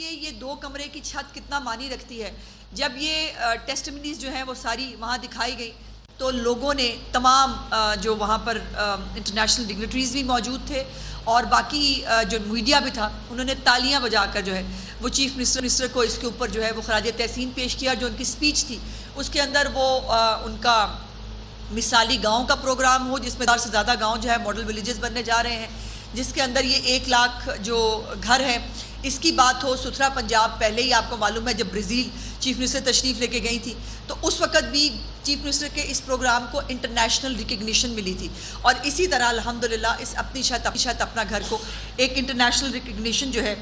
लिए ये 2 कमरे की छत कितना मानी रखती है। जब ये टेस्टिमनीज जो हैं वो सारी वहाँ दिखाई गई तो लोगों ने तमाम जो वहाँ पर इंटरनेशनल डिग्निटरीज़ भी मौजूद थे और बाकी जो मीडिया भी था, उन्होंने तालियां बजाकर जो है वो चीफ मिनिस्टर को इसके ऊपर जो है वो खराज तहसीन पेश किया। जो उनकी स्पीच थी उसके अंदर वो उनका मिसाली गांव का प्रोग्राम हो जिसमें 1000 से ज़्यादा गांव जो है मॉडल विलेजेस बनने जा रहे हैं, जिसके अंदर ये 1 लाख जो घर हैं इसकी बात हो। सुथरा पंजाब पहले ही आपको मालूम है जब ब्राज़ील चीफ मिनिस्टर तशरीफ़ लेके गई थी तो उस वक़्त भी चीफ मिनिस्टर के इस प्रोग्राम को इंटरनेशनल रिकग्निशन मिली थी और इसी तरह अल्हम्दुलिल्लाह इस अपनी छत अपना घर को एक इंटरनेशनल रिकग्निशन जो है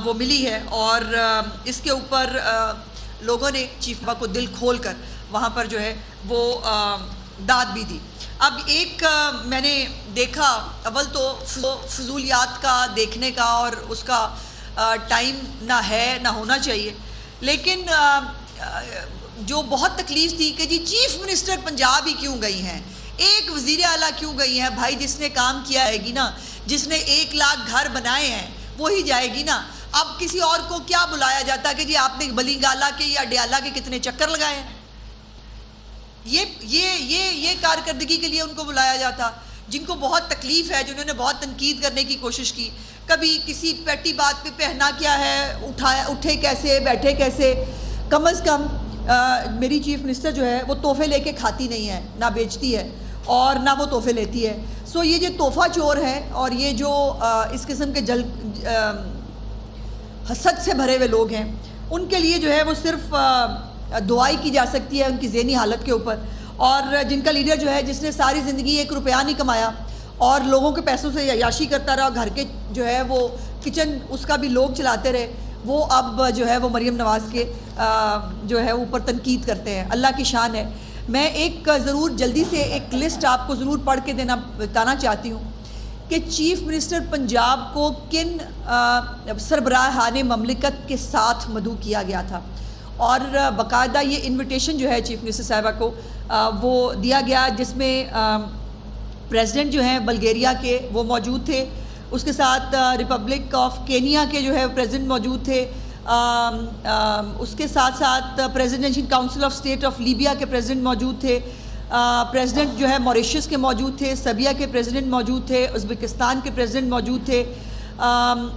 वो मिली है। और इसके ऊपर लोगों ने चीफ को दिल खोल कर वहाँ पर जो है वो दाद भी दी। अब एक मैंने देखा, अव्वल तो फजूलियात का देखने का और उसका टाइम ना है ना होना चाहिए, लेकिन जो बहुत तकलीफ थी कि जी चीफ मिनिस्टर पंजाब ही क्यों गई हैं, एक वज़ीर आला क्यों गई हैं। भाई जिसने काम किया है ना, जिसने 1 लाख घर बनाए हैं वही जाएगी ना। अब किसी और को क्या बुलाया जाता कि जी आपने बलिंगाला के या डयाला के कितने चक्कर लगाए हैं। ये कारकर्दगी के लिए उनको बुलाया जाता। जिनको बहुत तकलीफ़ है, जिन्होंने बहुत तनकीद करने की कोशिश की, कभी किसी पेटी बात पे पहना क्या है, उठे कैसे, बैठे कैसे। कम अज़ कम मेरी चीफ मिनिस्टर जो है वो तोहफे लेके खाती नहीं है, ना बेचती है और ना वो तोहफे लेती है। सो ये जो तोहफा चोर है और ये जो इस किस्म के हसद से भरे हुए लोग हैं, उनके लिए जो है वो सिर्फ दुआई की जा सकती है उनकी ज़हनी हालत के ऊपर। और जिनका लीडर जो है जिसने सारी ज़िंदगी 1 रुपया नहीं कमाया और लोगों के पैसों से याशी करता रहा, घर के जो है वो किचन उसका भी लोग चलाते रहे, वो अब जो है वो मरियम नवाज़ के जो है ऊपर तनकीद करते हैं। अल्लाह की शान है। मैं एक ज़रूर जल्दी से एक लिस्ट आपको ज़रूर पढ़ के बताना चाहती हूँ कि चीफ़ मिनिस्टर पंजाब को किन सरबराहान ममलिकत के साथ मदऊ किया गया था और बाकायदा ये इन्विटेशन जो है चीफ मिनिस्टर साहिबा को वो दिया गया, जिसमें प्रेसिडेंट जो हैं बल्गेरिया के वो मौजूद थे, उसके साथ रिपब्लिक ऑफ केनिया के जो है प्रेसिडेंट मौजूद थे, उसके साथ साथ presidential council of state of Libya के प्रेसिडेंट मौजूद थे, प्रेसिडेंट जो है मॉरिशस के मौजूद थे, सर्बिया के प्रेसिडेंट मौजूद थे, उज़्बेकिस्तान के प्रेसिडेंट मौजूद थे,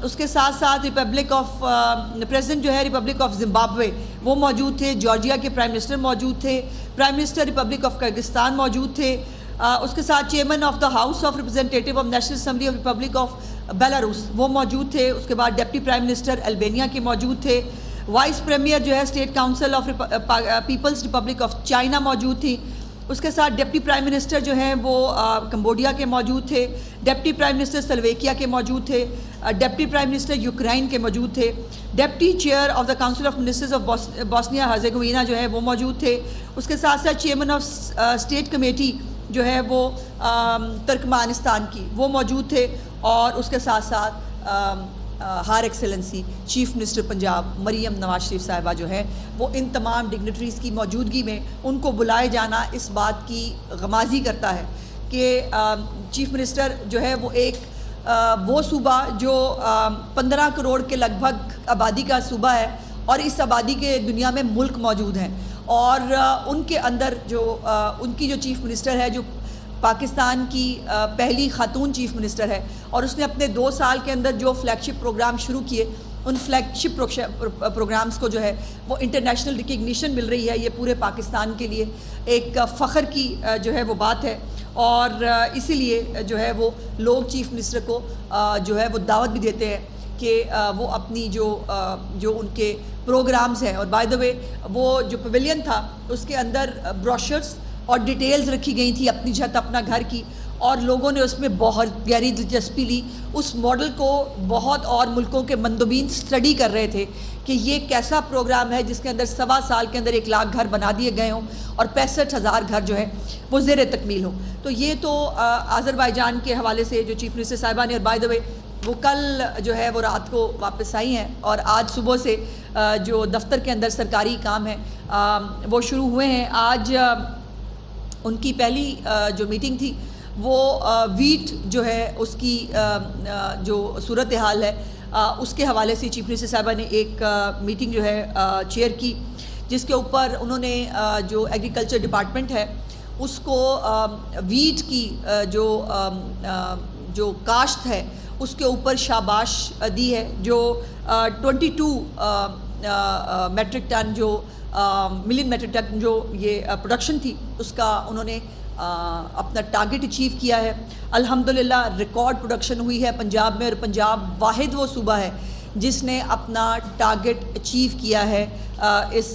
उसके साथ साथ रिपब्लिक ऑफ प्रेसिडेंट जो है रिपब्लिक ऑफ जिम्बाब्वे वो मौजूद थे, जॉर्जिया के प्राइम मिनिस्टर मौजूद थे, prime minister Republic of Kyrgyzstan मौजूद थे, उसके साथ chairman of the house of representative of national assembly of Republic of Belarus वो मौजूद थे, उसके बाद डिप्टी प्राइम मिनिस्टर अल्बानिया के मौजूद थे, वाइस प्रीमियर जो है state council of people's republic of China मौजूद थी, उसके साथ डिप्टी प्राइम मिनिस्टर जो हैं वो कंबोडिया के मौजूद थे, डिप्टी प्राइम मिनिस्टर स्लोवेकिया के मौजूद थे, डिप्टी प्राइम मिनिस्टर यूक्रेन के मौजूद थे, deputy chair of the council of ministers of Bosnia Herzegovina जो है वो मौजूद थे, उसके साथ साथ चेयरमैन ऑफ स्टेट कमेटी जो है वो तुर्कमानिस्तान की वो मौजूद थे, और उसके साथ साथ her excellency chief minister Punjab Maryam Nawaz Sharif sahiba जो है वो इन तमाम डिग्निटरीज़ की मौजूदगी में उनको बुलाए जाना इस बात की गमाजी करता है कि चीफ मिनिस्टर जो है वो एक वो सूबा जो 15 करोड़ के लगभग आबादी का सूबा है और इस आबादी के दुनिया में मुल्क मौजूद हैं, और उनके अंदर जो उनकी जो चीफ मिनिस्टर है जो पाकिस्तान की पहली खातून चीफ मिनिस्टर है, और उसने अपने 2 साल के अंदर जो फ्लैगशिप प्रोग्राम शुरू किए, उन फ्लैगशिप प्रोग्राम्स को जो है वो इंटरनेशनल रिकग्निशन मिल रही है। ये पूरे पाकिस्तान के लिए एक फ़ख्र की जो है वो बात है, और इसीलिए जो है वो लोग चीफ मिनिस्टर को जो है वो दावत भी देते हैं कि वो अपनी जो उनके प्रोग्राम्स हैं, और बाय द वे वो जो पवेलियन था उसके अंदर ब्रोशर्स और डिटेल्स रखी गई थी अपनी छत अपना घर की, और लोगों ने उसमें बहुत गहरी दिलचस्पी ली। उस मॉडल को बहुत और मुल्कों के मंदोबीन स्टडी कर रहे थे कि ये कैसा प्रोग्राम है जिसके अंदर 1.25 साल के अंदर 1 लाख घर बना दिए गए हों और 65,000 घर जो है वो ज़ेर तकमील हो। तो ये तो आज़रबाईजान के हवाले से जो चीफ मिनिस्टर साहिबा ने, और बाय द वे वो कल जो है वो रात को वापस आई हैं, और आज सुबह से जो दफ्तर के अंदर सरकारी काम है वो शुरू हुए हैं। आज उनकी पहली जो मीटिंग थी वो वीट जो है उसकी जो सूरत हाल है उसके हवाले से चीफ मिनिस्टर साहबा ने एक मीटिंग जो है चेयर की, जिसके ऊपर उन्होंने जो एग्रीकल्चर डिपार्टमेंट है उसको वीट की जो काश्त है उसके ऊपर शाबाश दी है। जो 22 मेट्रिक टन जो मिलियन मेट्रिक टन जो ये प्रोडक्शन थी उसका उन्होंने अपना टारगेट अचीव किया है। अल्हम्दुलिल्लाह रिकॉर्ड प्रोडक्शन हुई है पंजाब में, और पंजाब वाहिद वो सूबा है जिसने अपना टारगेट अचीव किया है इस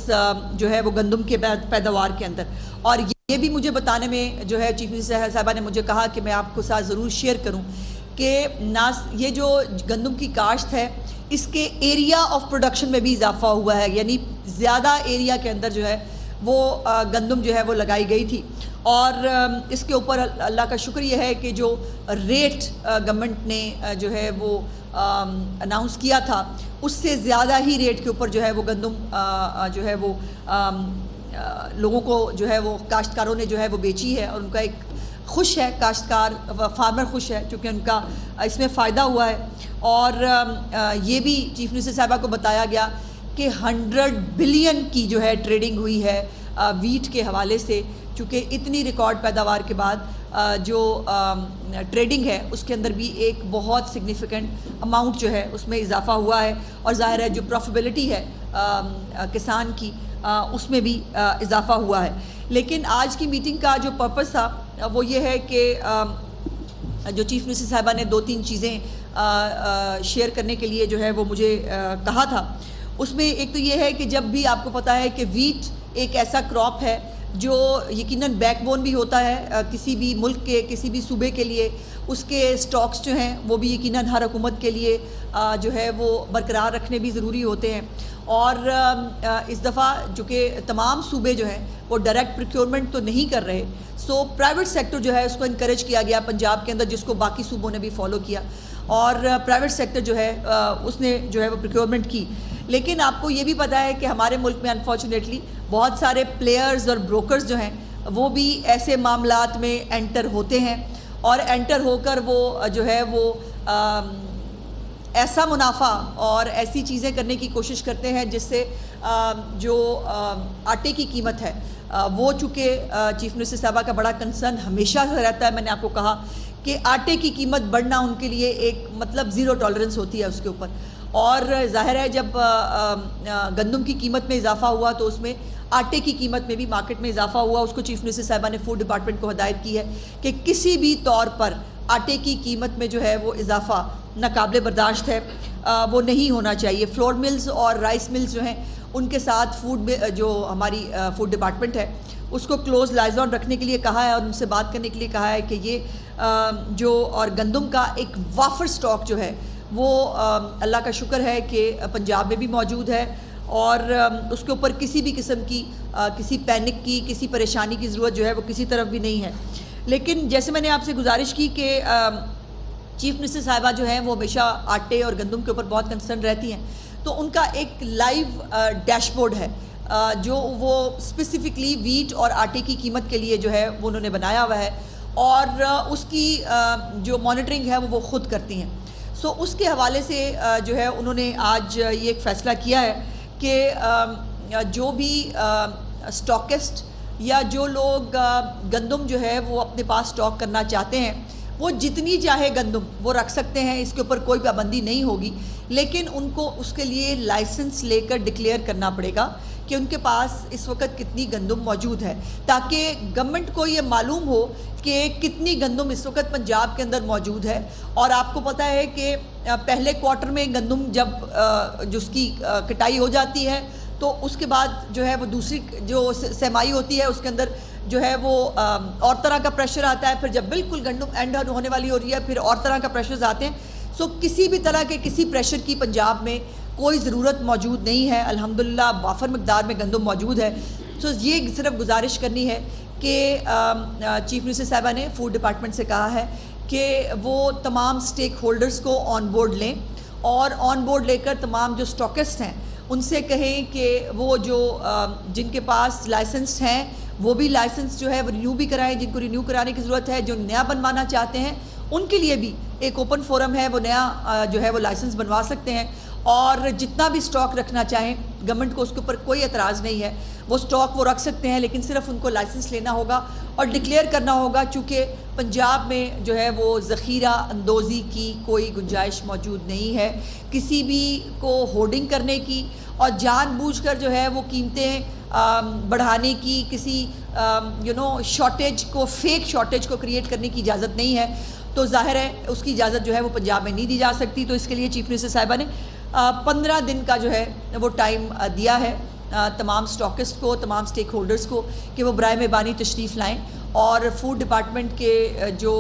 जो है वो गंदम के पैदावार के अंदर। और ये भी मुझे बताने में जो है चीफ मिनिस्टर साहबा ने मुझे कहा कि मैं आपको साथ ज़रूर शेयर करूं कि ये जो गंदम की काश्त है इसके एरिया ऑफ प्रोडक्शन में भी इजाफा हुआ है, यानी ज़्यादा एरिया के अंदर जो है वो गंदम जो है वो लगाई गई थी। और इसके ऊपर अल्लाह का शुक्र ये है कि जो रेट गवर्नमेंट ने जो है वो अनाउंस किया था उससे ज़्यादा ही रेट के ऊपर जो है वो गंदम जो है वो लोगों को जो है वो काश्तकारों ने जो है वो बेची है, और उनका एक खुश है काश्तकार फार्मर खुश है क्योंकि उनका इसमें फ़ायदा हुआ है। और ये भी चीफ मिनिस्टर साहबा को बताया गया कि 100 बिलियन की जो है ट्रेडिंग हुई है वीट के हवाले से, चूँकि इतनी रिकॉर्ड पैदावार के बाद जो ट्रेडिंग है उसके अंदर भी एक बहुत सिग्निफिकेंट अमाउंट जो है उसमें इजाफा हुआ है। और ज़ाहिर है जो प्रॉफिटेबिलिटी है किसान की उसमें भी इजाफा हुआ है। लेकिन आज की मीटिंग का जो पर्पस था वो ये है कि जो चीफ मिनिस्टर साहबा ने 2-3 चीज़ें शेयर करने के लिए जो है वो मुझे कहा था। उसमें एक तो ये है कि जब भी आपको पता है कि वीट एक ऐसा क्रॉप है जो यकीनन बैकबोन भी होता है किसी भी मुल्क के, किसी भी सूबे के लिए, उसके स्टॉक्स जो हैं वो भी यकीनन हर हुकूमत के लिए जो है वो बरकरार रखने भी ज़रूरी होते हैं। और इस दफ़ा जो कि तमाम सूबे जो हैं वो डायरेक्ट प्रोक्योरमेंट तो नहीं कर रहे, सो प्राइवेट सेक्टर जो है उसको इनकरेज किया गया पंजाब के अंदर, जिसको बाकी सूबों ने भी फॉलो किया, और प्राइवेट सेक्टर जो है उसने जो है वो प्रोक्योरमेंट की। लेकिन आपको ये भी पता है कि हमारे मुल्क में अनफॉर्चुनेटली बहुत सारे प्लेयर्स और ब्रोकर्स जो हैं वो भी ऐसे मामलात में एंटर होते हैं, और एंटर होकर वो जो है वो ऐसा मुनाफा और ऐसी चीज़ें करने की कोशिश करते हैं जिससे जो आटे की कीमत है वो, चूँकि चीफ मिनिस्टर साहबा का बड़ा कंसर्न हमेशा से रहता है, मैंने आपको कहा कि आटे की कीमत बढ़ना उनके लिए एक मतलब ज़ीरो टॉलरेंस होती है उसके ऊपर। और जाहिर है जब गंदम की कीमत में इजाफा हुआ तो उसमें आटे की कीमत में भी मार्केट में इजाफा हुआ। उसको चीफ मिनिस्टर साहबा ने फूड डिपार्टमेंट को हदायत की है कि किसी भी तौर पर आटे की कीमत में जो है वो इजाफा नाकाबिले बर्दाश्त है, वो नहीं होना चाहिए। फ्लोर मिल्स और राइस मिल्स जो हैं उनके साथ जो हमारी फूड डिपार्टमेंट है उसको क्लोज लाइजॉन रखने के लिए कहा है, और उनसे बात करने के लिए कहा है कि ये जो और गंदम का एक वाफर स्टॉक जो है वो अल्लाह का शुक्र है कि पंजाब में भी मौजूद है, और उसके ऊपर किसी भी किस्म की किसी पैनिक की, किसी परेशानी की ज़रूरत जो है वो किसी तरफ भी नहीं है। लेकिन जैसे मैंने आपसे गुजारिश की कि चीफ मिनिस्टर साहिबा जो हैं वो हमेशा आटे और गंदम के ऊपर बहुत कंसर्न रहती हैं, तो उनका एक लाइव डैशबोर्ड है जो वो स्पेसिफ़िकली वीट और आटे की कीमत के लिए जो है वो उन्होंने बनाया हुआ है, और उसकी जो मॉनिटरिंग है वो खुद करती हैं। सो उसके हवाले से जो है उन्होंने आज ये एक फ़ैसला किया है कि जो भी स्टॉकिस्ट या जो लोग गंदम जो है वो अपने पास स्टॉक करना चाहते हैं वो जितनी चाहे गंदम वो रख सकते हैं, इसके ऊपर कोई पाबंदी नहीं होगी। लेकिन उनको उसके लिए लाइसेंस लेकर डिक्लेयर करना पड़ेगा कि उनके पास इस वक्त कितनी गंदम मौजूद है, ताकि गवर्नमेंट को ये मालूम हो कि कितनी गंदम इस वक्त पंजाब के अंदर मौजूद है। और आपको पता है कि पहले क्वार्टर में गंदम जब जो उसकी कटाई हो जाती है तो उसके बाद जो है वो दूसरी जो सहमाई होती है उसके अंदर जो है वो और तरह का प्रेशर आता है। फिर जब बिल्कुल गंदम एंड होने वाली हो रही है फिर और तरह का प्रेशर्स आते हैं। सो किसी भी तरह के किसी प्रेशर की पंजाब में कोई ज़रूरत मौजूद नहीं है। अल्हम्दुलिल्लाह वाफर मकदार में गंदम मौजूद है। सो ये सिर्फ गुजारिश करनी है कि चीफ मिनिस्टर साहबा ने फूड डिपार्टमेंट से कहा है कि वो तमाम स्टेक होल्डर्स को ऑन बोर्ड लें, और ऑन बोर्ड लेकर तमाम जो स्टॉकिस्ट हैं उनसे कहें कि वो जो जिनके पास लाइसेंस हैं वो भी लाइसेंस जो है वो रिन्यू भी कराएं, जिनको रिन्यू कराने की ज़रूरत है, जो नया बनवाना चाहते हैं उनके लिए भी एक ओपन फोरम है, वो नया जो है वो लाइसेंस बनवा सकते हैं और जितना भी स्टॉक रखना चाहें गवर्नमेंट को उसके ऊपर कोई एतराज़ नहीं है, वो स्टॉक वो रख सकते हैं, लेकिन सिर्फ उनको लाइसेंस लेना होगा और डिक्लेयर करना होगा। चूँकि पंजाब में जो है वो ज़ख़ीरा अंदोज़ी की कोई गुंजाइश मौजूद नहीं है, किसी भी को होर्डिंग करने की और जानबूझकर जो है वो कीमतें बढ़ाने की, किसी शॉर्टेज को, फेक शॉर्टेज को क्रिएट करने की इजाज़त नहीं है। तो जाहिर है उसकी इजाज़त जो है वो पंजाब में नहीं दी जा सकती। तो इसके लिए चीफ मिनिस्टर साहिबा ने 15 दिन का जो है वो टाइम दिया है तमाम स्टॉकिस्ट को, तमाम स्टेक होल्डर्स को कि वो बराए मेहरबानी तशरीफ़ लाएँ और फूड डिपार्टमेंट के जो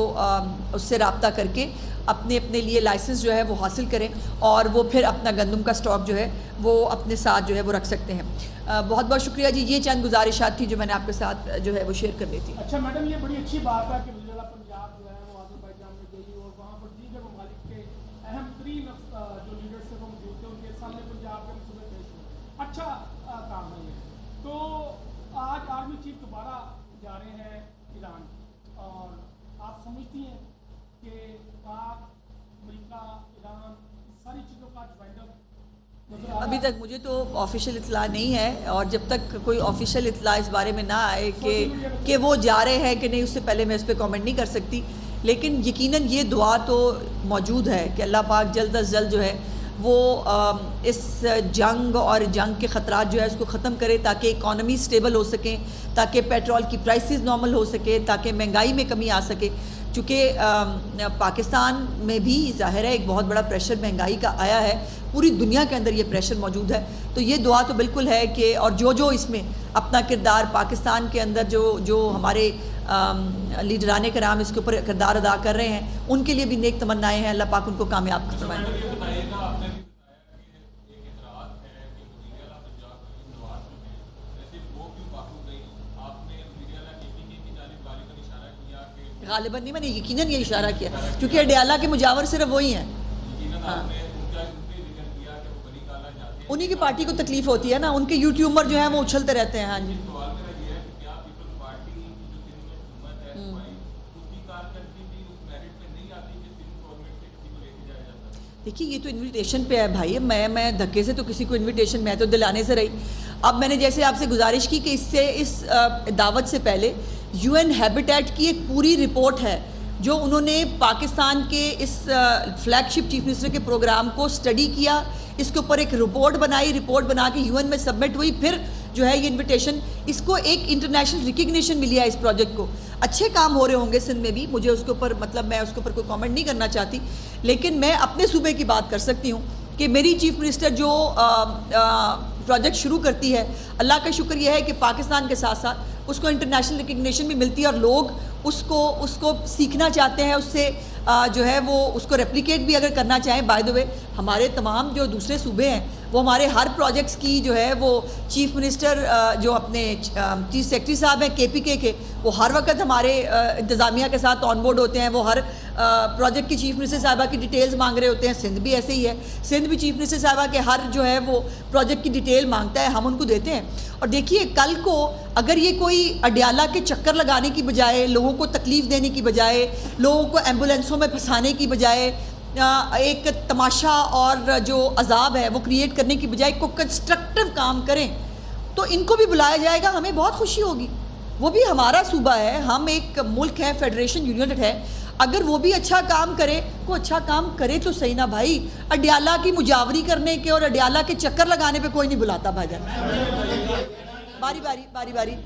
उससे रब्ता करके अपने अपने लिए लाइसेंस जो है वो हासिल करें और वो फिर अपना गंदम का स्टॉक जो है वो अपने साथ जो है वो रख सकते हैं। बहुत बहुत शुक्रिया जी। ये चंद गुजारिशात थी जो मैंने आपके साथ जो है वो शेयर करनी थी। अच्छा मैडम, ये बड़ी अच्छी बात है कि वज़ीर-ए-आला पंजाब जो है वो अज़रबैजान में गई और वहाँ पर दीगर ममालिक के अहम तरीन जो लीडर्स थे वो मौजूद थे, उनके सामने पंजाब के मसले पेश हुए। अच्छा काम है ये। तो आज आर्मी चीफ दोबारा जा रहे हैं ईरान और आप समझती हैं कि पाक, अमेरिका, ईरान इस सारी चीज़ों का ज्वाइंट अप अभी तक मुझे तो ऑफिशियल इतला नहीं है और जब तक कोई ऑफिशियल इतला इस बारे में ना आए कि वो जा रहे हैं कि नहीं, उससे पहले मैं इस पर कमेंट नहीं कर सकती। लेकिन यकीनन ये दुआ तो मौजूद है कि अल्लाह पाक जल्द अज जल्द जो है वो इस जंग और जंग के ख़तरात जो है उसको ख़त्म करे ताकि इकॉनमी स्टेबल हो सके, ताकि पेट्रोल की प्राइसेस नॉर्मल हो सके, ताकि महंगाई में कमी आ सके। चूँकि पाकिस्तान में भी ज़ाहिर है एक बहुत बड़ा प्रेशर महंगाई का आया है, पूरी दुनिया के अंदर ये प्रेशर मौजूद है। तो ये दुआ तो बिल्कुल है कि और जो इसमें अपना किरदार पाकिस्तान के अंदर जो हमारे लीडराने कराम इसके ऊपर किरदार अदा कर रहे हैं, उनके लिए भी नेक तमन्नाएं हैं, अल्लाह पाक उनको कामयाब फरमाए। गालिबन नहीं, मैंने यकीनन ये इशारा किया क्योंकि अडयाला के मुजावर सिर्फ वही हैं। हाँ, उन्हीं की पार्टी को तकलीफ होती है ना, उनके यूट्यूबर जो हैं वो उछलते रहते हैं। हाँ जी, देखिए ये तो इनविटेशन पे है भाई, मैं धक्के से तो किसी को इनविटेशन, मैं तो दिलाने से रही। अब मैंने जैसे आपसे गुजारिश की कि इस दावत से पहले यूएन हैबिटेट की एक पूरी रिपोर्ट है जो उन्होंने पाकिस्तान के इस फ्लैगशिप चीफ मिनिस्टर के प्रोग्राम को स्टडी किया, इसके ऊपर एक रिपोर्ट बनाई, रिपोर्ट बना के यूएन में सबमिट हुई, फिर जो है ये इनविटेशन, इसको एक इंटरनेशनल रिकग्निशन मिली है इस प्रोजेक्ट को। अच्छे काम हो रहे होंगे सिंध में भी, मुझे उसके ऊपर मतलब मैं उसके ऊपर कोई कमेंट नहीं करना चाहती, लेकिन मैं अपने सूबे की बात कर सकती हूँ कि मेरी चीफ मिनिस्टर जो प्रोजेक्ट शुरू करती है, अल्लाह का शुक्र यह है कि पाकिस्तान के साथ साथ उसको इंटरनेशनल रिकग्निशन भी मिलती है और लोग उसको सीखना चाहते हैं, उससे जो है वो उसको रेप्लिकेट भी अगर करना चाहें। बाय द वे हमारे तमाम जो दूसरे सूबे हैं वो हमारे हर प्रोजेक्ट्स की जो है वो चीफ मिनिस्टर जो अपने चीफ सेक्रेटरी साहब हैं केपीके के, वो हर वक्त हमारे इंतज़ामिया के साथ ऑन बोर्ड होते हैं, वो हर प्रोजेक्ट की चीफ मिनिस्टर साहिबा की डिटेल्स मांग रहे होते हैं। सिंध भी ऐसे ही है, सिंध भी चीफ मिनिस्टर साहिबा के हर जो है वो प्रोजेक्ट की डिटेल मांगता है, हम उनको देते हैं। और देखिए कल को अगर ये कोई अडयाला के चक्कर लगाने की बजाय, लोगों को तकलीफ़ देने की बजाय, लोगों को एम्बुलेंसों में फंसाने की बजाय, एक तमाशा और जो अजाब है वो क्रिएट करने की बजाय को कंस्ट्रक्टिव काम करें तो इनको भी बुलाया जाएगा, हमें बहुत खुशी होगी। वो भी हमारा सूबा है, हम एक मुल्क है, फेडरेशन यूनिटेड है, अगर वो भी अच्छा काम करे, वो अच्छा काम करे तो सही ना भाई। अडयाला की मुजावरी करने के और अडयाला के चक्कर लगाने पे कोई नहीं बुलाता भाईजान। बारी बारी बारी बारी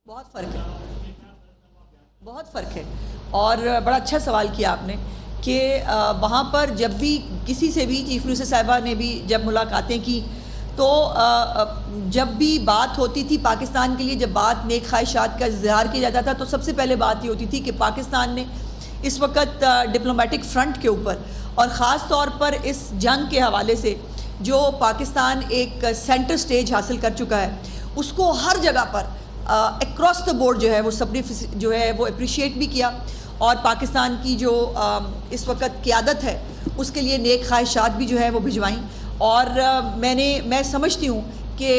बहुत फ़र्क है, बहुत फ़र्क है। और बड़ा अच्छा सवाल किया आपने कि वहाँ पर जब भी किसी से भी चीफ मिनिस्टर साहिबा ने भी जब मुलाकातें की तो जब भी बात होती थी पाकिस्तान के लिए, जब बात नेक ख्वाहिशात का इज़हार किया जाता था तो सबसे पहले बात ये होती थी कि पाकिस्तान ने इस वक्त डिप्लोमेटिक फ्रंट के ऊपर और ख़ास तौर पर इस जंग के हवाले से जो पाकिस्तान एक सेंटर स्टेज हासिल कर चुका है, उसको हर जगह पर अक्रॉस द बोर्ड जो है वो सबने जो है वो अप्रिशिएट भी किया और पाकिस्तान की जो इस वक्त क़यादत है उसके लिए नेक ख्वाहिशात भी जो है वो भिजवाईं। और मैं समझती हूँ कि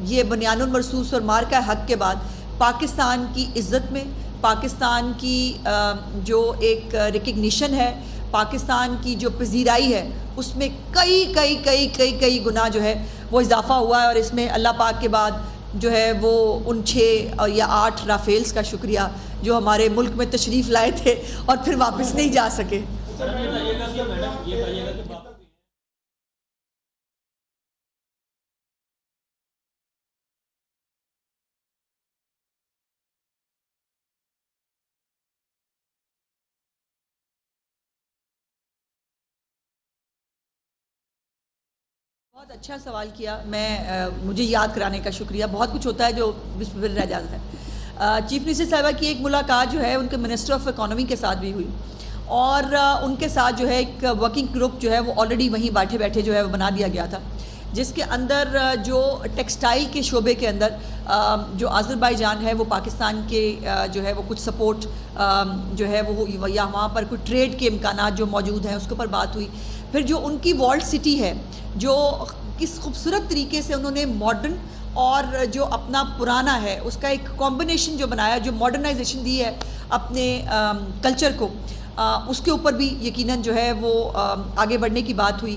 ये बुनियानुल मरसूस और मार्का हक के बाद पाकिस्तान की इज़्ज़त में, पाकिस्तान की जो एक रिकग्निशन है, पाकिस्तान की जो पजीराई है, उसमें कई कई कई कई कई गुना जो है वो इजाफ़ा हुआ है। और इसमें अल्लाह पाक के बाद जो है वो उन 6 या 8 राफेल्स का शुक्रिया जो हमारे मुल्क में तशरीफ़ लाए थे और फिर वापस नहीं जा सके। बहुत अच्छा सवाल किया। मुझे याद कराने का शुक्रिया। बहुत कुछ होता है जो फिर रह जाता है। चीफ मिनिस्टर साहिबा की एक मुलाकात जो है उनके मिनिस्टर ऑफ इकोनॉमी के साथ भी हुई और उनके साथ जो है एक वर्किंग ग्रुप जो है वो ऑलरेडी वहीं बैठे बैठे जो है वो बना दिया गया था, जिसके अंदर जो टेक्सटाइल के शोबे के अंदर जो अज़रबैजान है वो पाकिस्तान के जो है वो कुछ सपोर्ट जो है वो या वहाँ पर कुछ ट्रेड के इम्कानात जो मौजूद हैं उसके ऊपर बात हुई। फिर जो उनकी वॉल्ड सिटी है, जो किस खूबसूरत तरीके से उन्होंने मॉडर्न और जो अपना पुराना है उसका एक कॉम्बिनेशन जो बनाया, जो मॉडर्नाइजेशन दी है अपने कल्चर को, उसके ऊपर भी यकीनन जो है वो आगे बढ़ने की बात हुई।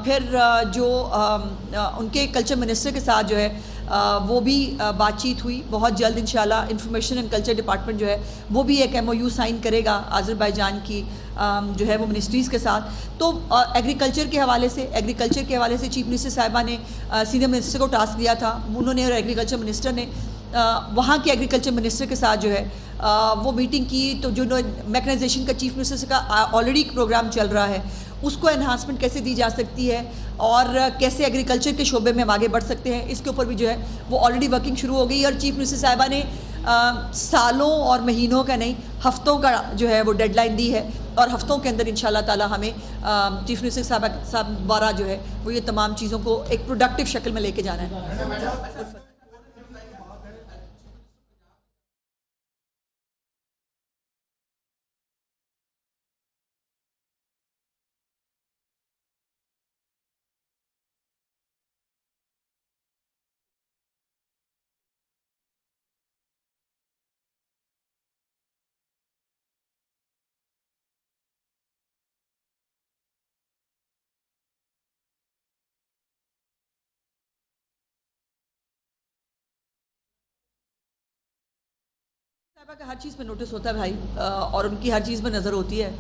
फिर जो उनके कल्चर मिनिस्टर के साथ जो है वो भी बातचीत हुई। बहुत जल्द इंशाल्लाह इंफॉर्मेशन एंड कल्चर डिपार्टमेंट जो है वो भी एक MOU साइन करेगा अज़रबैजान की जो है वो मिनिस्ट्रीज़ के साथ। तो एग्रीकल्चर के हवाले से चीफ मिनिस्टर साहिबा ने सीनियर मिनिस्टर को टास्क दिया था, उन्होंने और एग्रीकल्चर मिनिस्टर ने वहाँ के एग्रीकल्चर मिनिस्टर के साथ जो है वो मीटिंग की। तो जो मैकनाइजेशन का चीफ मिनिस्टर का ऑलरेडी प्रोग्राम चल रहा है उसको एनहांसमेंट कैसे दी जा सकती है और कैसे एग्रीकल्चर के शोबे में हम आगे बढ़ सकते हैं, इसके ऊपर भी जो है वो ऑलरेडी वर्किंग शुरू हो गई। और चीफ मिनिस्टर साहिबा ने सालों और महीनों का नहीं, हफ्तों का जो है वो डेडलाइन दी है और हफ्तों के अंदर इंशाल्लाह ताला हमें चीफ मिनिस्टर साहब द्वारा जो है वो ये तमाम चीज़ों को एक प्रोडक्टिव शक्ल में लेके जाना है। साहिबा का हर चीज़ पे नोटिस होता है भाई, और उनकी हर चीज़ में नज़र होती है।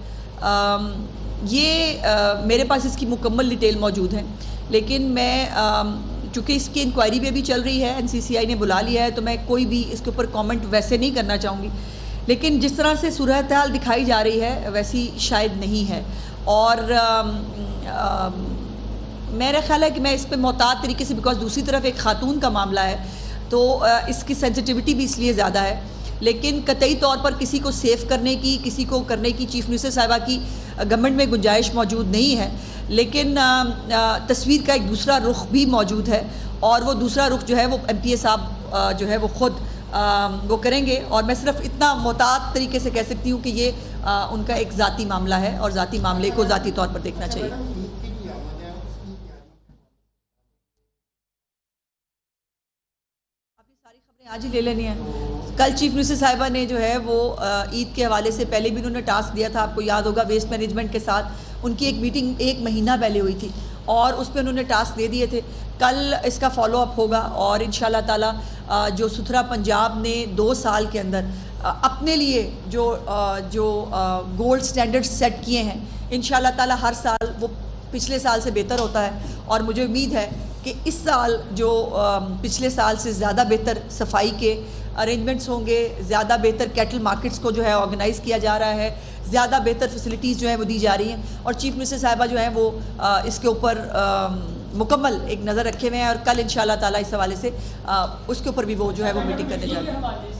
मेरे पास इसकी मुकम्मल डिटेल मौजूद है, लेकिन मैं चूँकि इसकी इंक्वायरी भी अभी चल रही है, NCCI ने बुला लिया है, तो मैं कोई भी इसके ऊपर कमेंट वैसे नहीं करना चाहूँगी। लेकिन जिस तरह से सूरत हाल दिखाई जा रही है वैसी शायद नहीं है। और मेरा ख्याल है कि मैं इस पर मोहतात तरीके से, बिकॉज दूसरी तरफ एक खातून का मामला है तो इसकी सेंसिटिविटी भी इसलिए ज़्यादा है। लेकिन कतई तौर पर किसी को सेफ करने की, किसी को करने की चीफ मिनिस्टर साहिबा की गवर्नमेंट में गुंजाइश मौजूद नहीं है। लेकिन तस्वीर का एक दूसरा रुख भी मौजूद है और वो दूसरा रुख जो है वो MPA साहब जो है वो ख़ुद वो करेंगे। और मैं सिर्फ इतना मोहतात तरीके से कह सकती हूँ कि ये उनका एक ज़ाती मामला है और ज़ाती मामले को ज़ाती तौर पर देखना चाहिए। सारी खबरें आज ही ले लेनी है। कल चीफ मिनिस्टर साहिबा ने जो है वो ईद के हवाले से पहले भी उन्होंने टास्क दिया था, आपको याद होगा, वेस्ट मैनेजमेंट के साथ उनकी एक मीटिंग 1 महीना पहले हुई थी और उस पर उन्होंने टास्क दे दिए थे। कल इसका फॉलोअप होगा और इंशाल्लाह ताला जो सुथरा पंजाब ने 2 साल के अंदर अपने लिए जो गोल्ड स्टैंडर्ड सेट किए हैं, इंशाल्लाह ताला हर साल वो पिछले साल से बेहतर होता है। और मुझे उम्मीद है कि इस साल जो पिछले साल से ज़्यादा बेहतर सफाई के अरेंजमेंट्स होंगे, ज़्यादा बेहतर कैटल मार्केट्स को जो है ऑर्गेनाइज़ किया जा रहा है, ज़्यादा बेहतर फैसिलिटीज़ जो है वो दी जा रही हैं। और चीफ मिनिस्टर साहिबा जो हैं वो इसके ऊपर मुकम्मल एक नज़र रखे हुए हैं और कल इंशाल्लाह ताला इस हवाले से उसके ऊपर भी वो जो है वो मीटिंग करने जा रहे हैं।